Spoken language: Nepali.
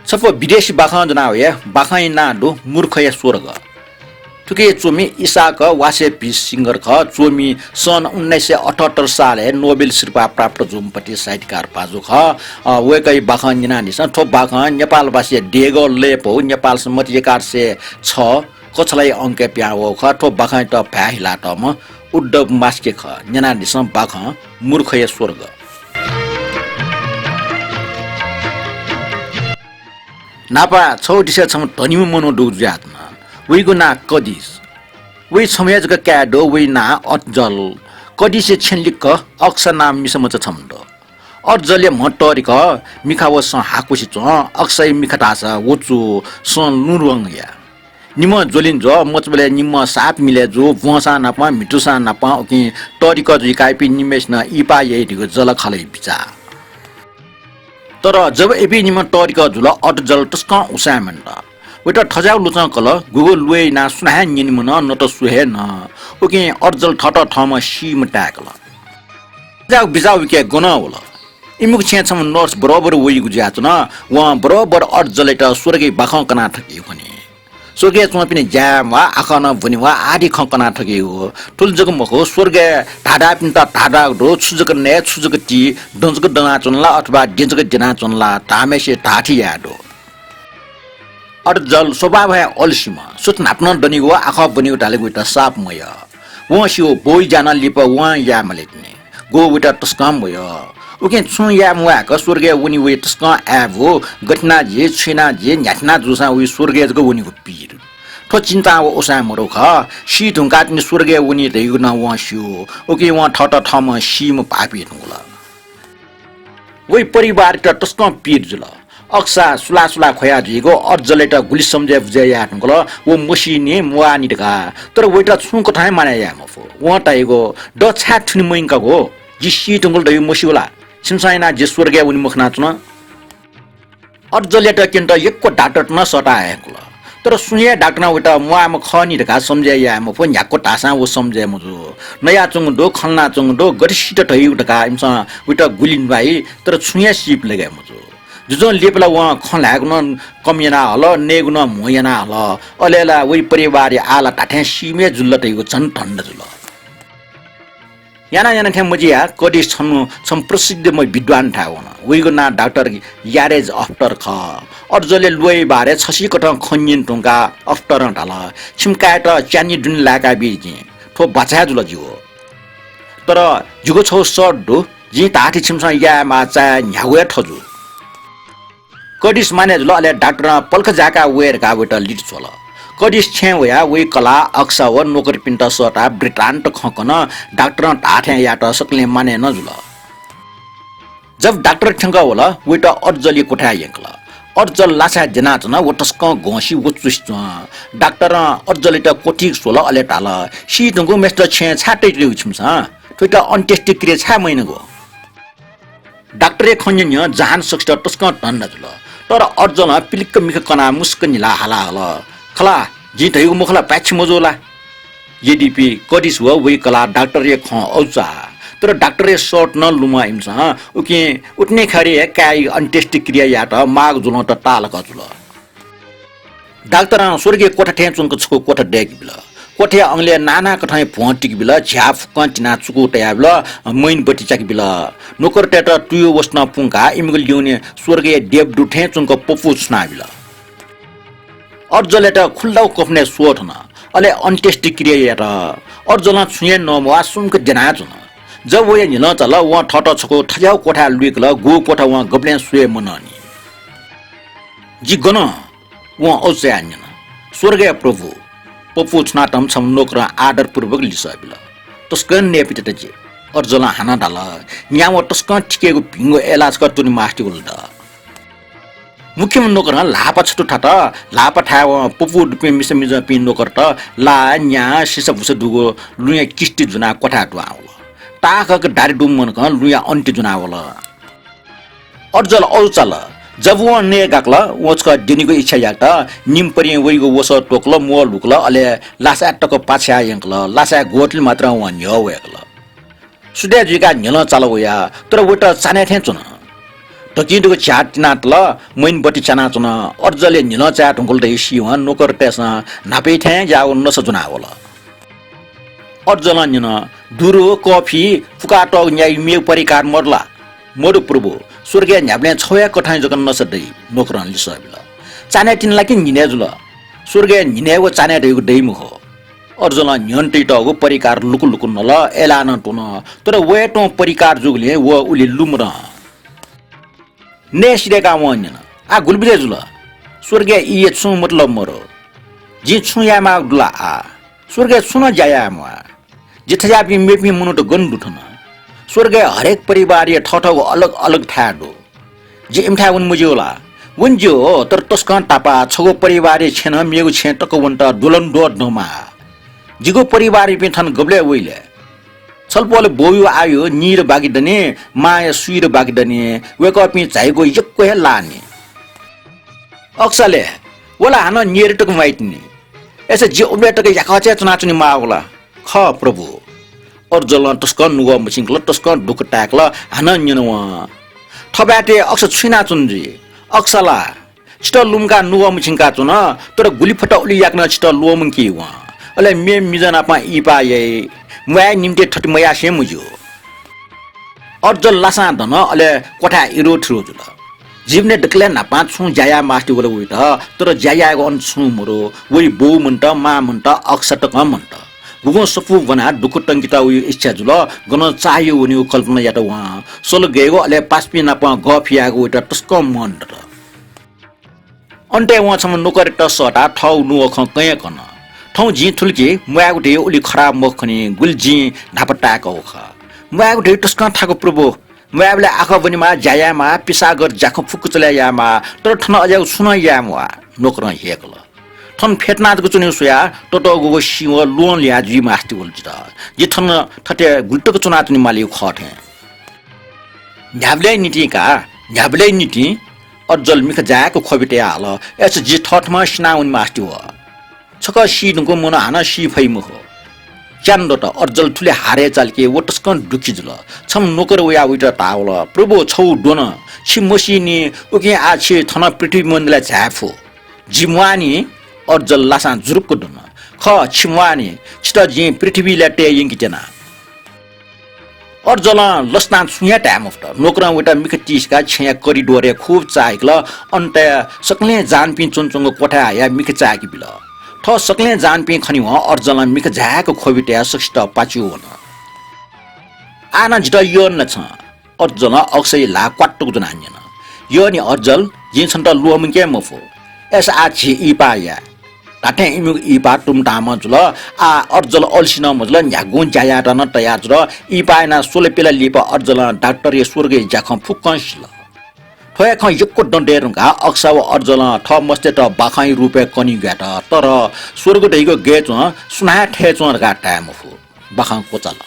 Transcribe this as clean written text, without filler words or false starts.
सफो विदेशी बाखा जना हो या बाखा ना दो मूर्ख या स्वर्ग ठुके चोमी इसाक वासे पिस सिंगर ख चोमी सन् 1978 साले नोबेल शिर्पा प्राप्त जुमपट्टि साहित्यकार पाजु ख वेकै बाखन निनानिस ठोप बाखन नेपालवासी डेगो लेपो नेपाल सम्मतिकार से छ कछलाई अंके प्याओ ख ठोप बाखन त भ्याहिला त म उड्डब मास्के ख निनानिस बाख मूर्ख या स्वर्ग नापा छौ दिसे छम धनिम मनो दुजातमा वेगो ना कदिस वे समाज का क्याडो वे ना अजल कदिसे छेनलिक अक्स नाम मिसम छ छमद अजले मटरिक मिखावस हाकुसी च अक्सै मिखटासा वचु सन नुरुङ या निम जोलिन जो मचबले निम साप मिले जो वसा नापा मिटुसा नापा ओकि तरिक जुइ काइपि निमेश न इपा यदिको जल खलै बिचा तर जब एपि निम तरिक जुल अजल तस्क उसामन्द वेटा ठजाउ लुचा कल गुगल लुए ना सुनाहे निमन न त सुहे न ओके अर्जल ठट ठम सीम टाकल जाउ बिजाउ के गन होला इमुक छे छम नर्स बराबर वइ गुजात न व बराबर अर्जल एटा स्वर्गे बाख कना ठकी भने स्वर्गे चो पनि जाम वा आखन भनि वा आदि खकना ठकी हो ठुल जग मखो स्वर्गे ढाडा पिन्ता ढाडा दो छुजक ने छुजक टी दंजक दना चुनला अथवा डिजक दिना चुनला तामेसे ढाठी याडो अर्जल स्वभाव है अल्सीमा सुत नाप्न दनिगो आखा बनिगो डालेगो त साप मय व सियो बोइ जान लिप व या मलेक्ने गो उटा तस्कम भयो उके छु या मुआ क स्वर्गे उनी वे तस्क आबो गठना जे छिना जे न्याठना जुसा उ स्वर्गे जको उनीको पीर ठो चिन्ता व ओसा मरो ख सी ढुंकाट्ने स्वर्गे उनी रेगु न व सियो उके व ठट ठम सीम पापी ढुंगला वे परिवार त तस्क पीर जुल अक्सा सुला सुला खोया जिगो अर्जले त गुली सम्झे बुझे या ढुंगल वो मसिने मुआनी ढका तर वेटा छु कठाय माने या मफो व टाइगो ड छा ठुनि मैंका गो जिसी ढुंगल दय मसिवला सिमसाइना जे स्वर्गे उनी मुखना चुन अर्जले त केन्ट एकको डाक्टर न सटाए कुल तर सुये डाक्टर वेटा मुआम खनी ढका सम्झे या मफो न्याको टासा वो सम्झे मुजु नया चुङ दो खलना चुङ दो गरिसित ठइ ढका इमसा वेटा गुलिन भाइ तर छुया सिप लगे मुजु जुजो लेपला व खलागुन कमिना हल नेगुन मोयना हल अलेला वइ परिवार आला टाठे सिमे जुल्लटैको छन ठण्ड जुल याना याना थे मजिया कदिस छनु सम प्रसिद्ध म विद्वान थावन वइगो ना डाक्टर यारेज आफ्टर ख अर्जले लुइ बारे छसी कट खन्यन टुंगा आफ्टर ढाल छिमकाट च्यानी दुन लाका बिजी ठो बचा जुल जियो तर जुगो छौ सर्ट दो जी ताठी छिमसा या माचा न्यावे ठजु कडिस माने ल अले डाक्टर पल्ख जाका वेर का वेट लिट छोल कडिस छे वया वे कला अक्सा व नोकर पिन्ट सटा ब्रिटान्ट खकन डाक्टर ढाठे या त सकले माने न जुल जब डाक्टर ठंगा होला वेट अर्जली कोठा यकला अर्जल लासा जना जना वटस्क गोसी वचुस डाक्टर अर्जली त कोठी सोल अले टाल सी ढंगो मेस्टर छे छाटै रिउ छिमसा ठुटा अन्टेस्टी क्रिया छा महिनाको डाक्टरे खन्य जहान सक्छ टस्क टन्न जुल तर अर्जन पिलिक्क मिख कना मुस्क निला हाला हला खला जितैगो मुखला प्याछ मजोला यदिपि कडिस हो वे कला डाक्टर ख औचा तर डाक्टर शर्ट न लुमा इमसा उके उठ्ने खरे काई अन्टेस्ट क्रिया या त माग जुल त ताल कजुल डाक्टर स्वर्गीय कोठा ठे चुनको छको कोठा डेक बिल कोठे अंगले नाना कठाई फोटिक बिल झ्याफ कन्टिना चुको तया बिल मैन बटी चाक बिल नोकर टेट टुयो वस्न पुंका इमगल ल्युने स्वर्गीय देव दुठे चुनको पपु छना बिल अर्जले त खुल्लाउ कफने सोठ न अले अन्टेस्ट क्रिया या त अर्जला छुये न वा सुमक जना जुन जब वे निल चल व ठट छको ठजाउ कोठा लुइकल गो कोठा व गब्ले सुए मननी जी गन व औसे आन्यन स्वर्गीय प्रभु पपु छनाटम छम नोकर आदर पूर्वक लिसबिल तस्कन नेपिट जे अर्जला हाना डाल न्याव तस्कन ठिकेको भिंगो एलाज करतुनि मास्टी उल्द मुख्य नोकर लापा छटु ठाटा लापा ठाव पपु दुपे मिस मिज पिन नोकर त ला न्या सिस भुस दुगो लुया किस्टी जुना कोठा दुआउल ताकक डारी डुम मन क लुया अन्ति जुनावल अर्जल औचल जब वो ने गाकला वचका दिनीको इच्छा याक्ता निम परि वइगो वस टोकल मोल लुकल अले लासा टक पाछ्या यंकल लासा गोटल मात्र व न्यो वयकल सुदे जिका न्यल चाल वया तर वटा चाने थे चुन तकिन्दुको छ्याट नात ल मैन बटी चना चुन अर्जले निल चाट हुँगल दै सिवा नोकर तेस नापे ठ्या जाउ नस जुनावल अर्जल निन दुरो कफी फुकाट न्याय मे परिकार मरला मोडु प्रभु स्वर्गीय न्याब्ले छया कठाइ जगन नस दै नोकरन लिसबिल चाने तिनला कि निने जुल स्वर्गीय निनेगो चाने दैगो दैमु हो अर्जल न्यन्टै टगो परिकार लुकु लुकु नल एलान टुन तर वेटो परिकार जुगले व उली लुमरा ने सिरेका वन्यन आ गुलबिले जुल स्वर्गीय इए छु मतलब मरो जी छु यामा दुला आ स्वर्गीय सुन जाया म जिथजापि मेपि मुनुट गन्डु ठन स्वर्गीय हरेक परिवार ये ठठगो अलग अलग ठाडो जे इमठा उन मुजियोला वन्जो तर तस्कन टापा छगो परिवार छेन मेगु छे टक वन्ट दुलन डोड नमा जिगो परिवार पे ठन गब्ले वइले छलपोले बोयु आयो निर बागिदने माया सुइर बागिदने वेकपि चाइगो यक्को हे लाने अक्सले वला हान निर टक माइतनी ऐसे जे उबले टक याखचे चनाचुनी मावला ख प्रभु अर्जल तस्कन नुगो मसिंगल तस्कन दुक टाकल हान निनवा थबाटे अक्स छुइना चुनजी अक्सला चिट लुमका नुगो मसिंगका चुन तर गुली फटा उली याक्न चिट लोमंकी वा अले मे मिजना पा इपा ये मुया निम्ते ठट मया से मुजो अर्जल लासा धन अले कोठा इरो ठरो जुल जीवने डकले ना पाँच छु जाया मास्टी बोले उइट तर जाया गन छु मरो वइ बो मन्ट मा मन्ट अक्सट क मन्ट गुगो सपु बना दुख टंकिता उइ इच्छा जुल गन चाहियो उनी कल्पना यात वा सोल गेगो अले पासपि ना प गफियागो उइट टस्क मन्ट अन्टे वा छम नोकर टसटा ठौ नु अख कय कन ठौ जी थुल्के मुयागुटे उली खराब मखनी गुलजी ढापटाको ख मुयागुटे टस्क थाको प्रभु मुयाबले आख बनिमा जायामा पिसागर जाख फुक चल्या यामा तर ठन अज्या सुन यामवा नोकर हेकल ठन फेटनादको चुने सोया टटो गो सिव लोन ल्या जी मास्ति बोलजित जे ठन ठटे गुल्टको चुना चुनि मालियो खठे न्याब्ले नीति अज्जल मिख जाको खबिटे हाल एस जे ठठमा स्नाउन मास्ति हो छक सिनुको मन हाना सि फैम हो च्यान्दो त अर्जल ठुले हारे चालके वटस्कन दुखिजुल छम नोकर वया उइट तावल प्रभु छौ डोन छिमोसिनी उके आछे थन पृथ्वी मन्दला झाफो जिमवानी अर्जल लासा जुरुक डोन ख छिमवानी छिट जे पृथ्वी लटे यंकितेना अर्जल लस्ना सुया टाइम अफ्ट नोकरा उइट मिख तिसका छया करिडोरे खूब चाइकल अन्त सकले जानपि चुनचुंगो कोठा या मिख चाकी बिल ठ सकले जानपि खनि व अर्जल मिख झाको खोबिटे सष्ट पाच्यो वन आना जित यो न छ अर्जल अक्सै ला क्वाट्टुक जनान्यन यो नि अर्जल जिन छन्त लोम के मफो एस आछि इपाया ताटे इमु इपा टुमटाम जुल आ अर्जल अल्सिन मजल न्यागुन जाया रन तया जुल इपायना सोले पेला लिप अर्जल डाक्टर स्वर्गे जाख फुक्कंसल ठोया ख यक्को डन्डेरुङा अक्साव अर्जल ठ मस्ते त बाखाइ रुपे कनि ग्याट तर स्वर्ग दैगो गेच सुना ठेच गा टाइम फु बाखा कोचल